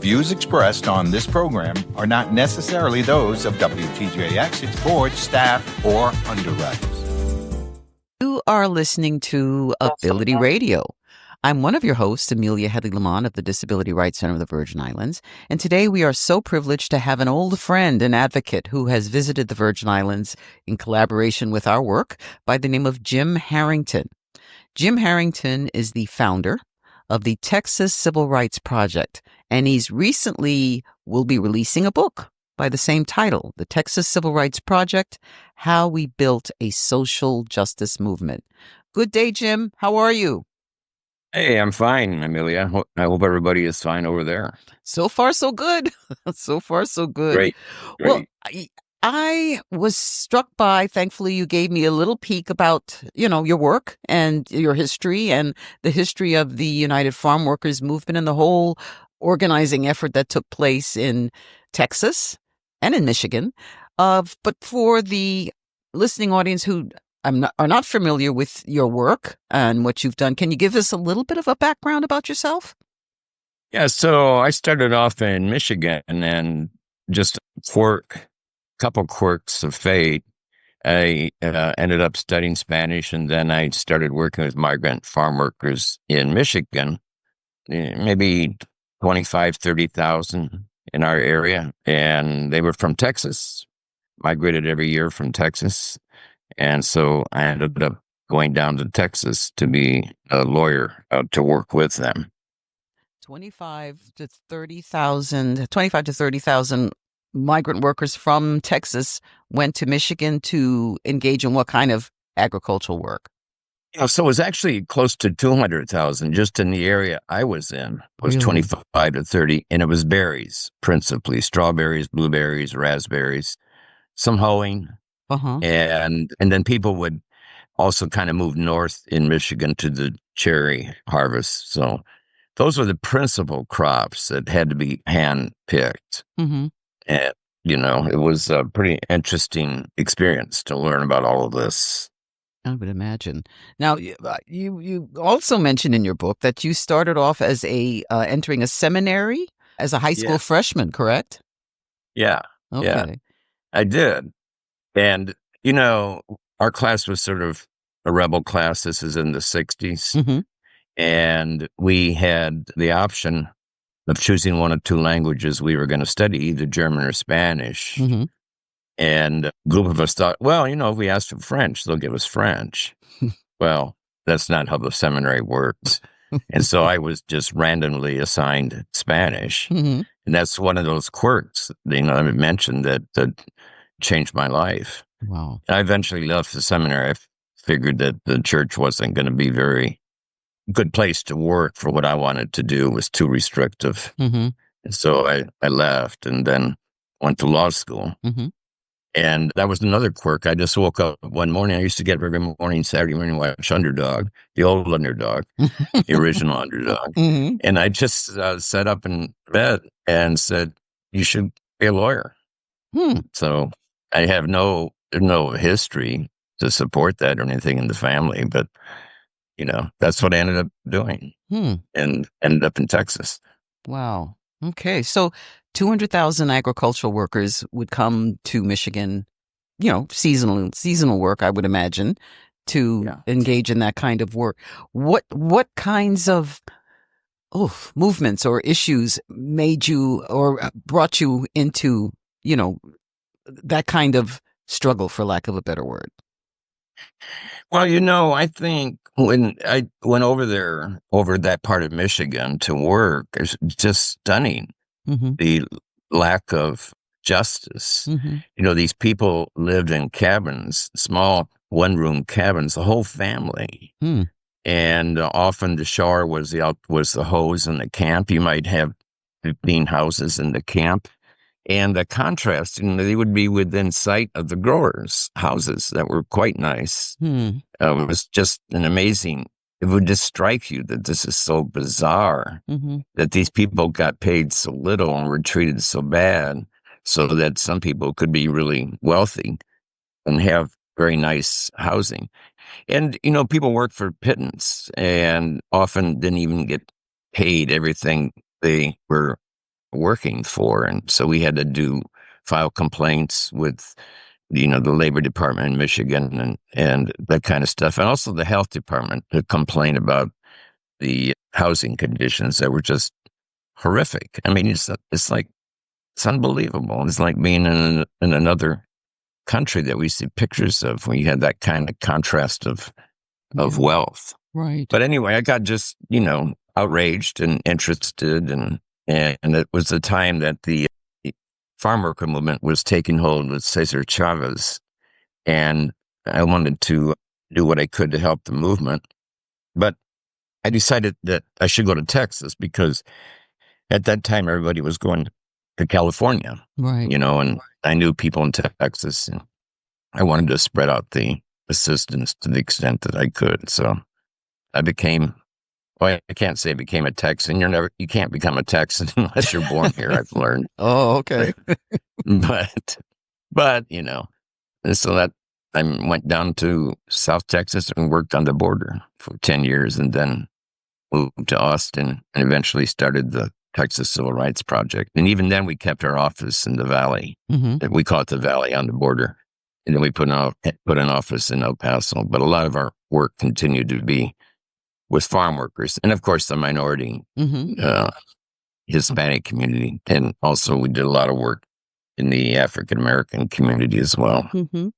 views expressed on this program are not necessarily those of WTJX, its board, staff, or underwriters. You are listening to Ability Radio. I'm one of your hosts, Amelia Headley-Lamont of the Disability Rights Center of the Virgin Islands. And today we are so privileged to have an old friend and advocate who has visited the Virgin Islands in collaboration with our work by the name of Jim Harrington. Jim Harrington is the founder of the Texas Civil Rights Project, and he's recently will be releasing a book by the same title, The Texas Civil Rights Project, How We Built a Social Justice Movement. Good day, Jim. How are you? Hey, I'm fine, Amelia. I hope everybody is fine over there. So far, so good. So far, so good. Great. Well, I was struck by, thankfully, you gave me a little peek about, your work and your history and the history of the United Farm Workers movement and the whole organizing effort that took place in Texas and in Michigan. But for the listening audience who are not familiar with your work and what you've done, can you give us a little bit of a background about yourself? Yeah, so I started off in Michigan and just couple quirks of fate. I ended up studying Spanish, and then I started working with migrant farm workers in Michigan, maybe 25, 30,000 in our area. And they were from Texas, migrated every year from Texas. And so I ended up going down to Texas to be a lawyer to work with them. 25 to 30,000 migrant workers from Texas went to Michigan to engage in what kind of agricultural work? So it was actually close to 200,000 just in the area I was in. It was 25 to 30, and it was berries, principally strawberries, blueberries, raspberries, some hoeing. And then people would also kind of move north in Michigan to the cherry harvest. So those were the principal crops that had to be hand-picked. And, it was a pretty interesting experience to learn about all of this. I would imagine. Now, you also mentioned in your book that you started off as entering a seminary as a high school freshman, correct? Yeah. Okay. Yeah, I did. And, our class was sort of a rebel class. This is in the 60s. And we had the option of choosing one of two languages we were going to study, either German or Spanish. And a group of us thought, well, if we ask for French, they'll give us French. Well, that's not how the seminary works. And so I was just randomly assigned Spanish. And that's one of those quirks, I mentioned that changed my life. Wow. I eventually left the seminary. I figured that the church wasn't going to be very good place to work for what I wanted to do. It was too restrictive. And so I left and then went to law school. And that was another quirk. I just woke up one morning. I used to get up every morning, Saturday morning, watch Underdog, the old Underdog, the original Underdog. And I just sat up in bed and said, you should be a lawyer. So I have no history to support that or anything in the family, but that's what I ended up doing and ended up in Texas. Wow. Okay. So 200,000 agricultural workers would come to Michigan, seasonal work, I would imagine, to engage in that kind of work. What kinds of movements or issues made you or brought you into, that kind of struggle, for lack of a better word? Well, I think when I went over that part of Michigan to work, it's just stunning. The lack of justice. These people lived in cabins, small one-room cabins, the whole family. And often the shower was the hose in the camp. You might have 15 houses in the camp. And the contrast, they would be within sight of the growers' houses that were quite nice. It was just an amazing, it would just strike you that this is so bizarre, that these people got paid so little and were treated so bad, so that some people could be really wealthy and have very nice housing. And, people worked for pittance and often didn't even get paid everything they were working for. And so we had to file complaints with, the Labor Department in Michigan and that kind of stuff. And also the health department to complain about the housing conditions that were just horrific. I mean, it's unbelievable. It's like being in another country that we see pictures of when you had that kind of contrast of wealth. Right. But anyway, I got just, outraged and interested, and it was the time that the farm worker movement was taking hold with Cesar Chavez, and I wanted to do what I could to help the movement. But I decided that I should go to Texas because at that time everybody was going to California, right? And I knew people in Texas, and I wanted to spread out the assistance to the extent that I could. So I became. Well, I can't say I became a Texan. You can't become a Texan unless you're born here, I've learned. Oh, okay. but, so that I went down to South Texas and worked on the border for 10 years and then moved to Austin and eventually started the Texas Civil Rights Project. And even then we kept our office in the Valley. Mm-hmm. We call it the Valley on the border. And then we put an office in El Paso. But a lot of our work continued to be with farm workers, and of course the minority Hispanic community, and also we did a lot of work in the African American community as well. Mm-hmm.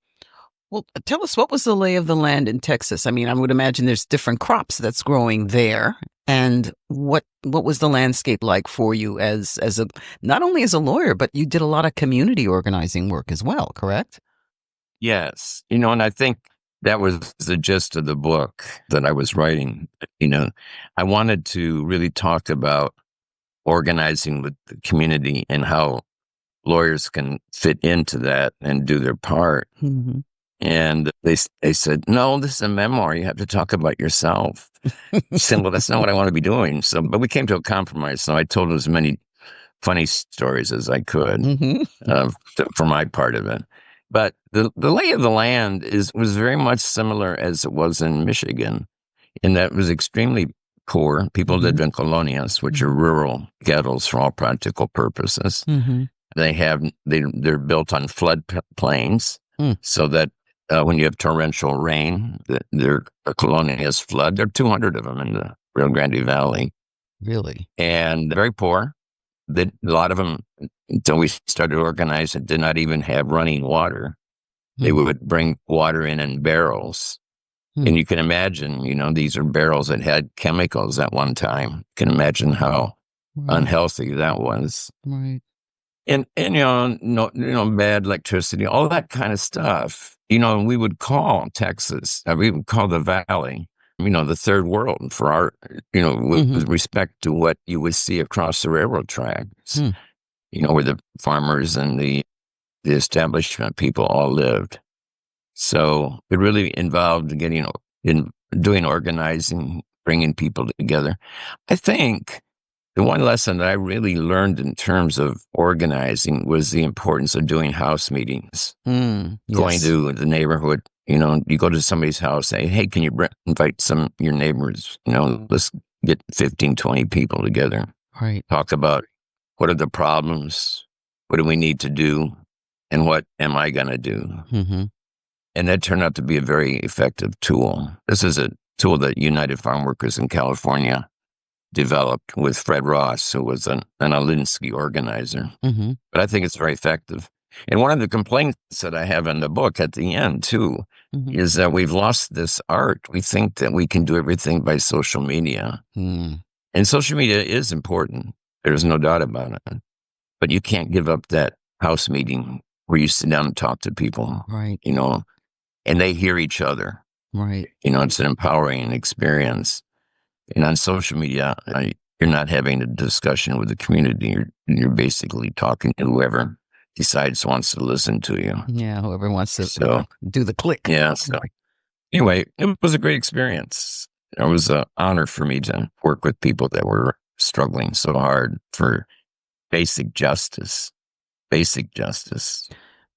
Well, tell us, what was the lay of the land in Texas? I mean, I would imagine there's different crops that's growing there, and what was the landscape like for you as a not only as a lawyer, but you did a lot of community organizing work as well, correct? Yes, and I think that was the gist of the book that I was writing. I wanted to really talk about organizing with the community and how lawyers can fit into that and do their part. Mm-hmm. And they said, no, this is a memoir. You have to talk about yourself. I said, well, that's not what I want to be doing. But we came to a compromise. So I told as many funny stories as I could for my part of it. But the lay of the land was very much similar as it was in Michigan, in that it was extremely poor. People lived in colonias, which are rural ghettos for all practical purposes. Mm-hmm. They're built on flood plains, so that when you have torrential rain, their colonias flood. There are 200 of them in the Rio Grande Valley. Really? And very poor. A lot of them, until we started organizing, did not even have running water. They would bring water in barrels. And you can imagine, these are barrels that had chemicals at one time. You can imagine how unhealthy that was. Right. And bad electricity, all that kind of stuff. And we would call Texas, we would call the Valley, the third world for our, with respect to what you would see across the railroad tracks, where the farmers and the establishment people all lived. So it really involved doing organizing, bringing people together. I think the one lesson that I really learned in terms of organizing was the importance of doing house meetings, going to the neighborhood. You go to somebody's house, say, hey, can you invite some of your neighbors? Let's get 15, 20 people together. Right. Talk about what are the problems, what do we need to do, and what am I going to do? Mm-hmm. And that turned out to be a very effective tool. This is a tool that United Farm Workers in California developed with Fred Ross, who was an Alinsky organizer. Mm-hmm. But I think it's very effective. And one of the complaints that I have in the book at the end, too, is that we've lost this art. We think that we can do everything by social media. And social media is important. There's no doubt about it. But you can't give up that house meeting where you sit down and talk to people. Right. And they hear each other. Right. It's an empowering experience. And on social media, you're not having a discussion with the community. You're basically talking to whoever wants to listen to you. Yeah, whoever wants to do the click. Yeah. So anyway, it was a great experience. It was an honor for me to work with people that were struggling so hard for basic justice. Basic justice.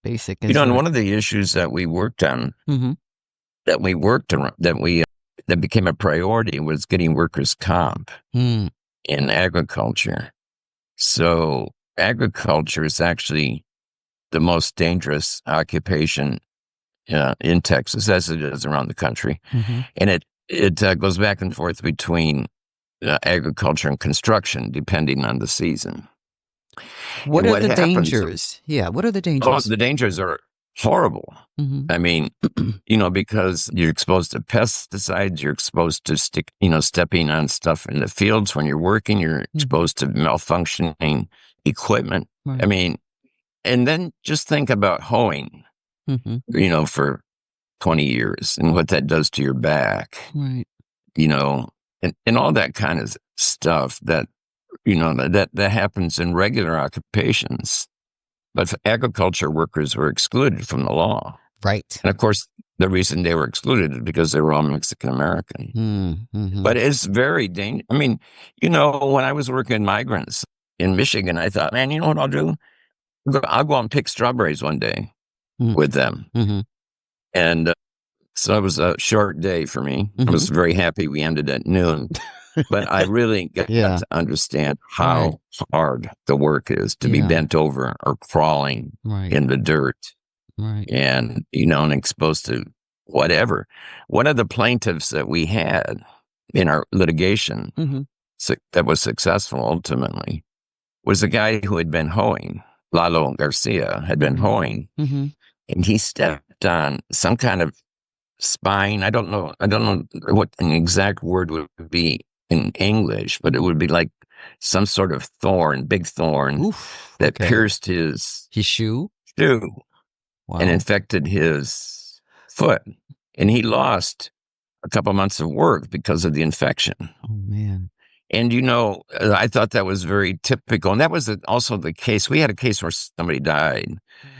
Basic. And one of the issues that we worked on, that became a priority was getting workers' comp in agriculture. So agriculture is actually the most dangerous occupation in Texas, as it is around the country. And it goes back and forth between agriculture and construction, depending on the season. What And are what the happens? dangers? Yeah, what are the Oh, dangers? the dangers are horrible. I mean, because you're exposed to pesticides, you're exposed to stepping on stuff in the fields when you're working, you're exposed to malfunctioning equipment. Right. I mean, and then just think about hoeing, for 20 years and what that does to your back, Right. And all that kind of stuff that happens in regular occupations. But agriculture workers were excluded from the law. Right. And of course, the reason they were excluded is because they were all Mexican American. But it's very dangerous. I mean, when I was working migrants in Michigan, I thought, man, you know what I'll do? I'll go out and pick strawberries one day with them. And so it was a short day for me. I was very happy we ended at noon. But I really got to understand how hard the work is to be bent over or crawling in the dirt. Right. And, and exposed to whatever. One of the plaintiffs that we had in our litigation that was successful ultimately was a guy who had been hoeing. Lalo Garcia had been hoeing. And he stepped on some kind of spine. I don't know what an exact word would be in English, but it would be like some sort of big thorn that pierced his shoe. Wow. And infected his foot. And he lost a couple months of work because of the infection. Oh, man. And, I thought that was very typical. And that was also the case. We had a case where somebody died.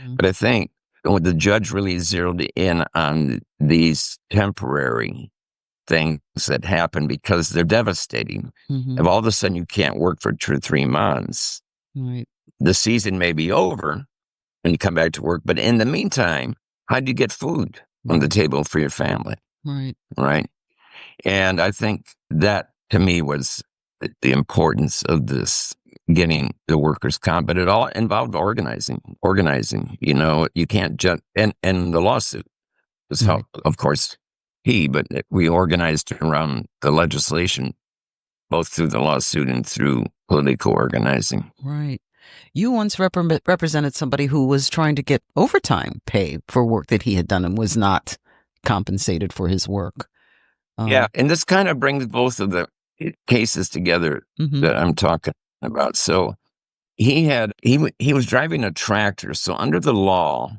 But I think the judge really zeroed in on these temporary things that happen because they're devastating. If all of a sudden you can't work for 2 or 3 months, the season may be over and you come back to work. But in the meantime, how do you get food on the table for your family? Right. And I think that to me was the importance of this getting the workers' comp, but it all involved organizing. You can't just, and the lawsuit was how, of course, but we organized around the legislation, both through the lawsuit and through political organizing. Right. You once represented somebody who was trying to get overtime pay for work that he had done and was not compensated for his work. Yeah, and this kind of brings both of the cases together that I'm talking about. So he was driving a tractor. So under the law,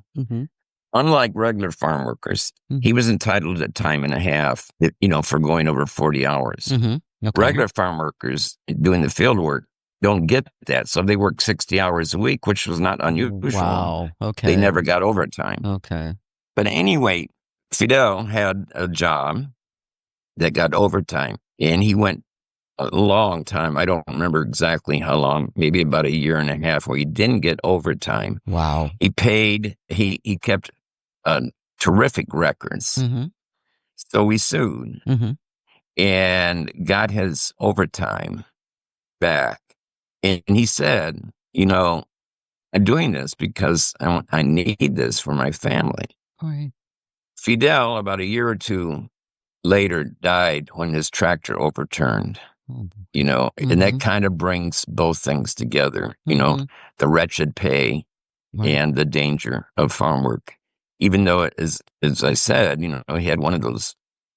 unlike regular farm workers, he was entitled to time and a half, for going over 40 hours. Regular farm workers doing the field work don't get that. So they work 60 hours a week, which was not unusual. Wow. Okay. They never got overtime. Okay. But anyway, Fidel had a job that got overtime, and he went a long time. I don't remember exactly how long, maybe about 1.5 years where he didn't get overtime. Wow. He kept terrific records. So we sued and got his overtime back. And he said, I'm doing this because I need this for my family. Right. Fidel, about 1 year or 2 later, died when his tractor overturned. And that kind of brings both things together, the wretched pay and the danger of farm work. Even though it is, as I said, he had one of those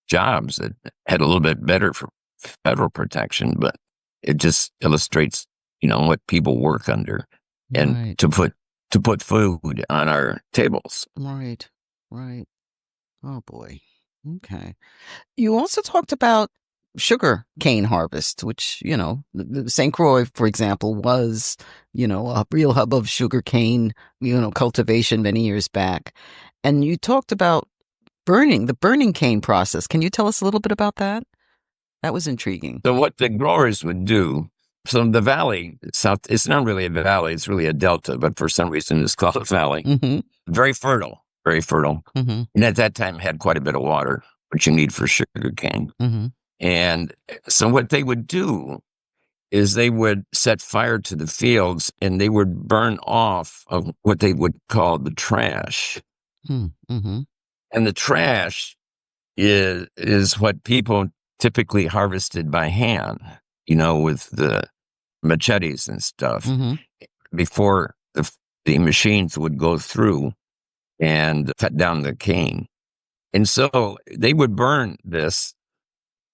jobs that had a little bit better for federal protection, but it just illustrates, what people work under and to put food on our tables. Right. Oh boy. Okay. You also talked about sugar cane harvest, which, the St. Croix, for example, was, a real hub of sugar cane, cultivation many years back. And you talked about the burning cane process. Can you tell us a little bit about that? That was intriguing. So what the growers would do, so the valley, it's not really a valley, it's really a delta, but for some reason it's called a valley. Very fertile. And at that time had quite a bit of water, which you need for sugar cane. And so what they would do is they would set fire to the fields and they would burn off of what they would call the trash. Mm-hmm. And the trash is what people typically harvested by hand, with the machetes and stuff before the machines would go through and cut down the cane. And so they would burn this.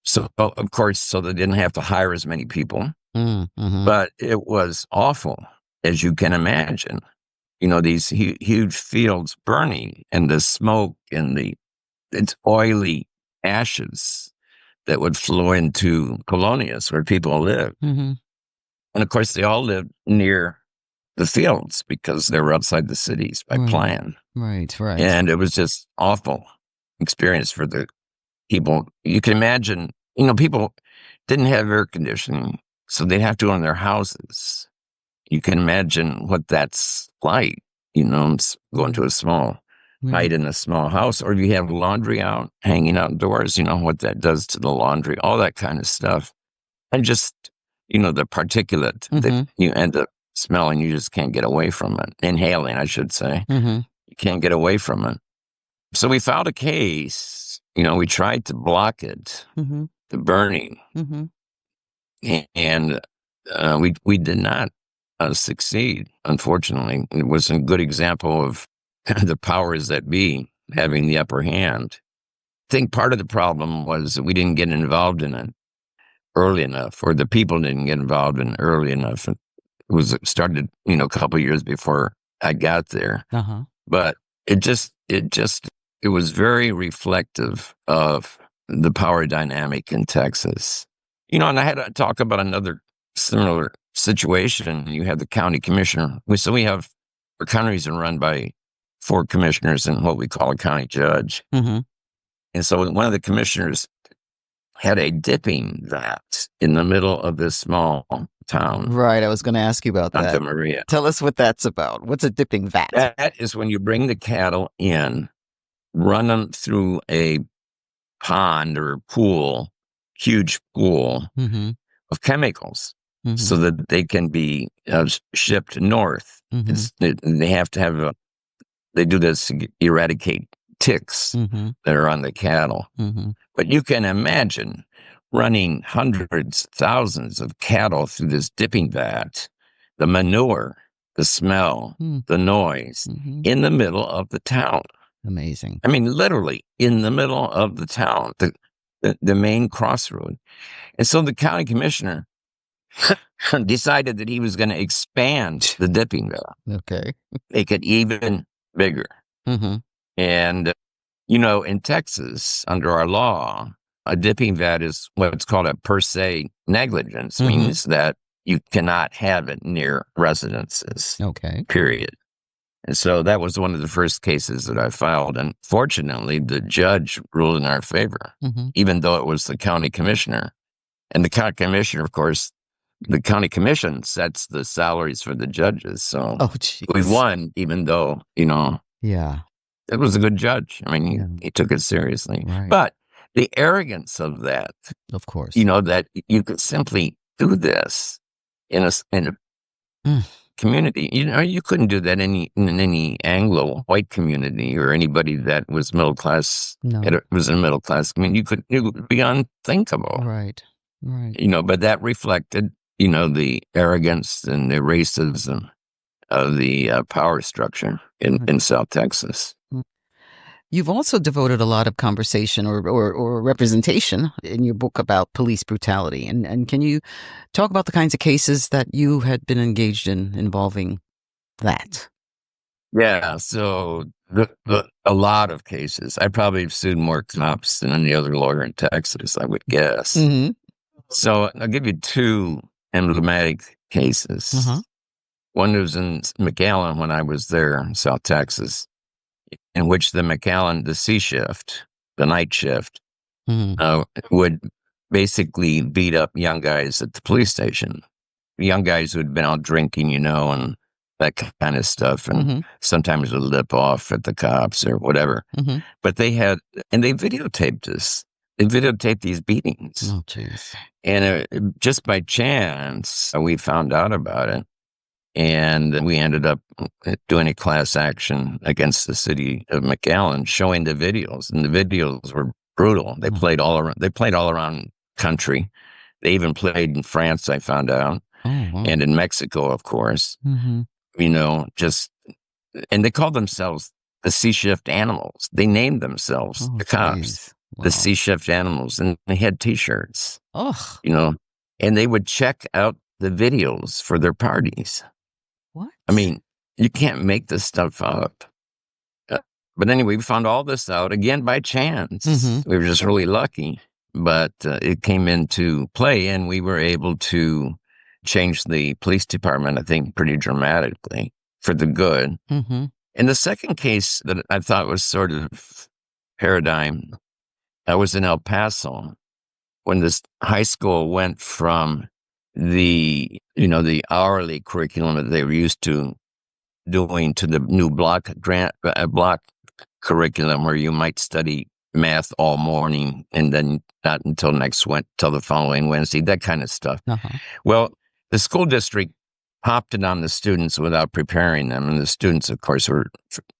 So, of course, so they didn't have to hire as many people. But it was awful, as you can imagine. These huge fields burning and the smoke and it's oily ashes that would flow into colonias where people lived. And of course, they all lived near the fields because they were outside the cities by plan. Right. And it was just awful experience for the people. You can imagine, people didn't have air conditioning, so they'd have to go in their houses. You can imagine what that's like, going to a small hide in a small house, or if you have laundry out, hanging outdoors, what that does to the laundry, all that kind of stuff. And just, the particulate that you end up smelling, you just can't get away from it. Inhaling, I should say. You can't get away from it. So we filed a case, we tried to block it, the burning. And we did not succeed, unfortunately. It was a good example of the powers that be having the upper hand. I think part of the problem was that we didn't get involved in it early enough, or the people didn't get involved in it early enough. It started, a couple of years before I got there. But it was very reflective of the power dynamic in Texas. And I had to talk about another similar situation. You have the county commissioner. So we have our counties are run by 4 commissioners and what we call a county judge. And so one of the commissioners had a dipping vat in the middle of this small town. Right. I was going to ask you about Santa that. Maria. Tell us what that's about. What's a dipping vat? That is when you bring the cattle in, run them through a pond or pool, huge pool of chemicals so that they can be shipped north. They have to have they do this to eradicate ticks that are on the cattle. But you can imagine running hundreds, thousands of cattle through this dipping vat, the manure, the smell, the noise, in the middle of the town. Amazing. I mean, literally in the middle of the town, the main crossroad. And so the county commissioner decided that he was going to expand the dipping vat. Okay. Make it even bigger. And, in Texas, under our law, a dipping vat is what's called a per se negligence, means that you cannot have it near residences. Okay. Period. And so that was one of the first cases that I filed. And fortunately, the judge ruled in our favor, even though it was the county commissioner. And the county commissioner, of course, the county commission sets the salaries for the judges. So we won, even though, Yeah. it was a good judge. I mean, he took it seriously. Right. But the arrogance of that, of course, that you could simply do this in a community. You couldn't do that in any Anglo white community or anybody that was middle class. No. Was in a middle class. I mean, it would be unthinkable. Right. But that reflected, the arrogance and the racism of the power structure in South Texas. You've also devoted a lot of conversation or representation in your book about police brutality. And can you talk about the kinds of cases that you had been engaged in involving that? Yeah, so a lot of cases. I probably have sued more cops than any other lawyer in Texas, I would guess. So I'll give you 2 emblematic cases. One was in McAllen when I was there in South Texas, in which the McAllen, the C shift, the night shift, would basically beat up young guys at the police station. Young guys who had been out drinking, and that kind of stuff, and sometimes would lip off at the cops or whatever. But they videotaped this. videotaped these beatings. Oh, jeez. And just by chance, we found out about it. And we ended up doing a class action against the city of McAllen, showing the videos. And the videos were brutal. They played all around. They played all around country. They even played in France, I found out, and in Mexico, of course. You know, and they called themselves the C-shift animals. They named themselves, the cops, the C-shift animals, and they had T-shirts. You know, and they would check out the videos for their parties. What? I mean, you can't make this stuff up. But anyway, we found all this out again by chance. We were just really lucky. But it came into play, and we were able to change the police department, I think, pretty dramatically for the good. And the second case that I thought was sort of paradigm, I was in El Paso when this high school went from the hourly curriculum that they were used to doing to the new block curriculum where you might study math all morning and then not until till the following Wednesday, that kind of stuff. Well, the school district popped it on the students without preparing them. And the students, of course, were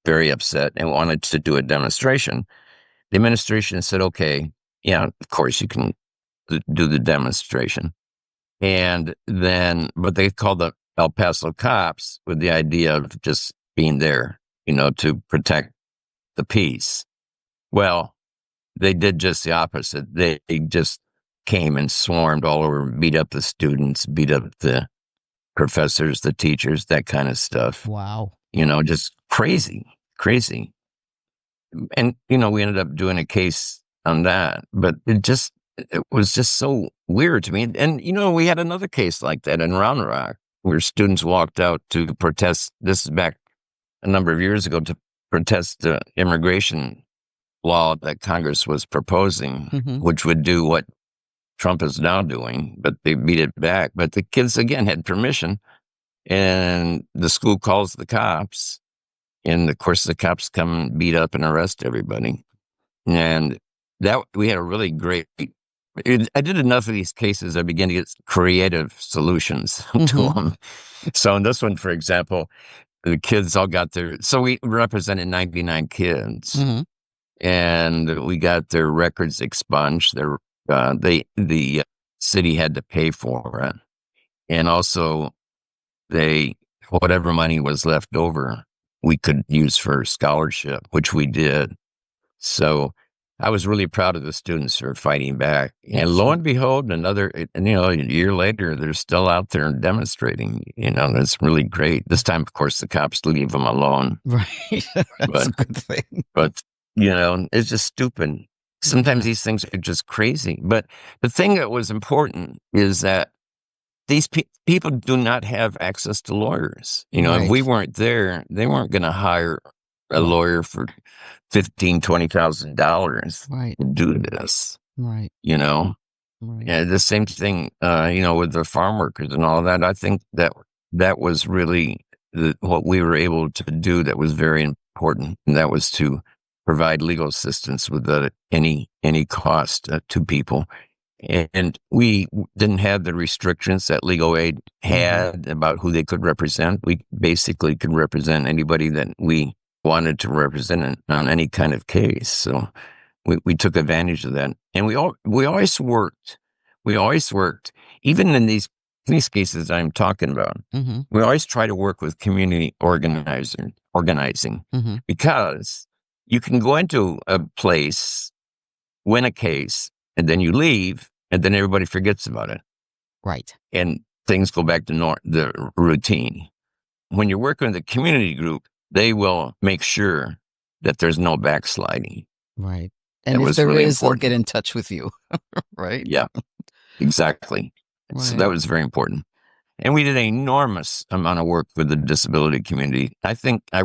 very upset and wanted to do a demonstration. The administration said, okay, yeah, of course you can do the demonstration. And then, but they called the El Paso cops with the idea of just being there, to protect the peace. Well, they did just the opposite. They just came and swarmed all over, beat up the students, beat up the professors, the teachers, that kind of stuff. Wow. Just crazy. And, we ended up doing a case on that, but it was just so weird to me. And, we had another case like that in Round Rock where students walked out to protest. This is back a number of years ago, to protest the immigration law that Congress was proposing, which would do what Trump is now doing, but they beat it back. But the kids, again, had permission, and the school calls the cops. And of course, the cops come and beat up and arrest everybody. And that we had a really great. I did enough of these cases. I began to get creative solutions to them. So in this one, for example, the kids all got so we represented 99 kids, and we got their records expunged. The city had to pay for it, and also whatever money was left over, we could use for scholarship, which we did. So I was really proud of the students for fighting back. And lo and behold, a year later, they're still out there demonstrating. That's really great. This time, of course, the cops leave them alone. Right. That's a good thing. But, it's just stupid. Sometimes these things are just crazy. But the thing that was important is that these people do not have access to lawyers. If we weren't there, they weren't going to hire a lawyer for $15,000, $20,000 to do this. Right. Yeah, the same thing, with the farm workers and all that. I think that was really what we were able to do that was very important. And that was to provide legal assistance without any cost to people. And we didn't have the restrictions that legal aid had about who they could represent. We basically could represent anybody that we wanted to represent on any kind of case. So we took advantage of that. And we always worked. Even in these cases I'm talking about, we always try to work with community organizing, because you can go into a place, win a case, and then you leave, and then everybody forgets about it. Right. And things go back to the routine. When you're working with a community group, they will make sure that there's no backsliding. Right. And if there is, they'll get in touch with you. Right? Yeah, exactly. Right. So that was very important. And we did an enormous amount of work with the disability community. I think I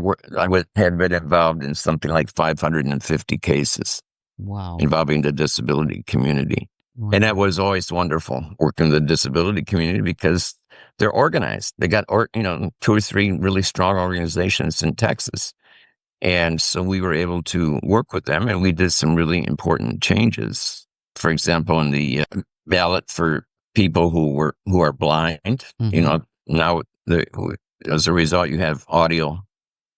had been involved in something like 550 cases. Wow. Involving the disability community. Wow. And that was always wonderful, working with the disability community, because they're organized. They got 2 or 3 really strong organizations in Texas. And so we were able to work with them, and we did some really important changes for example, in the ballot for people who are blind, now as a result, you have audio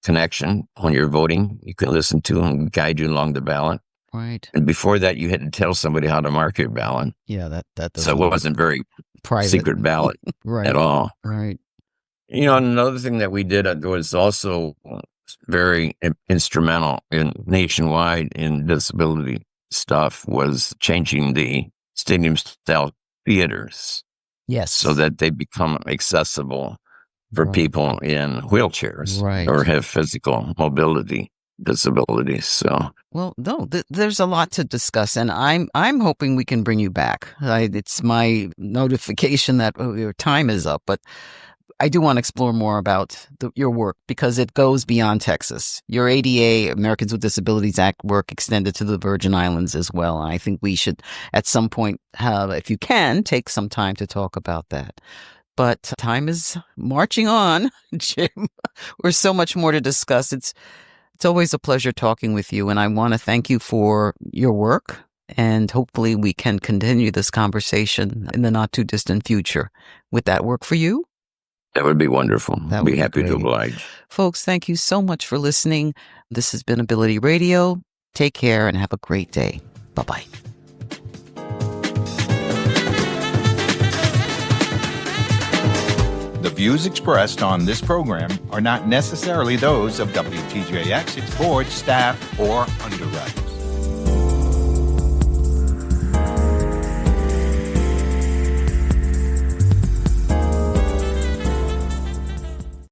connection when you're voting. You can listen to and guide you along the ballot. Right. And before that, you had to tell somebody how to mark your ballot. Yeah, that so it wasn't very private secret ballot right. at all. Right. Another thing that we did was also very instrumental in nationwide in disability stuff was changing the stadium-style theaters. Yes. So that they become accessible for people in wheelchairs or have physical mobility disabilities. So, well, no, there's a lot to discuss, and I'm hoping we can bring you back. It's my notification that your time is up, but I do want to explore more about your work because it goes beyond Texas. Your ADA, Americans with Disabilities Act work extended to the Virgin Islands as well. I think we should, at some point, if you can, take some time to talk about that. But time is marching on, Jim. There's so much more to discuss. It's always a pleasure talking with you, and I want to thank you for your work, and hopefully we can continue this conversation in the not-too-distant future. Would that work for you? That would be wonderful. I'd be happy to oblige. Folks, thank you so much for listening. This has been Ability Radio. Take care and have a great day. Bye-bye. The views expressed on this program are not necessarily those of WTJX, its board, staff, or underwriters.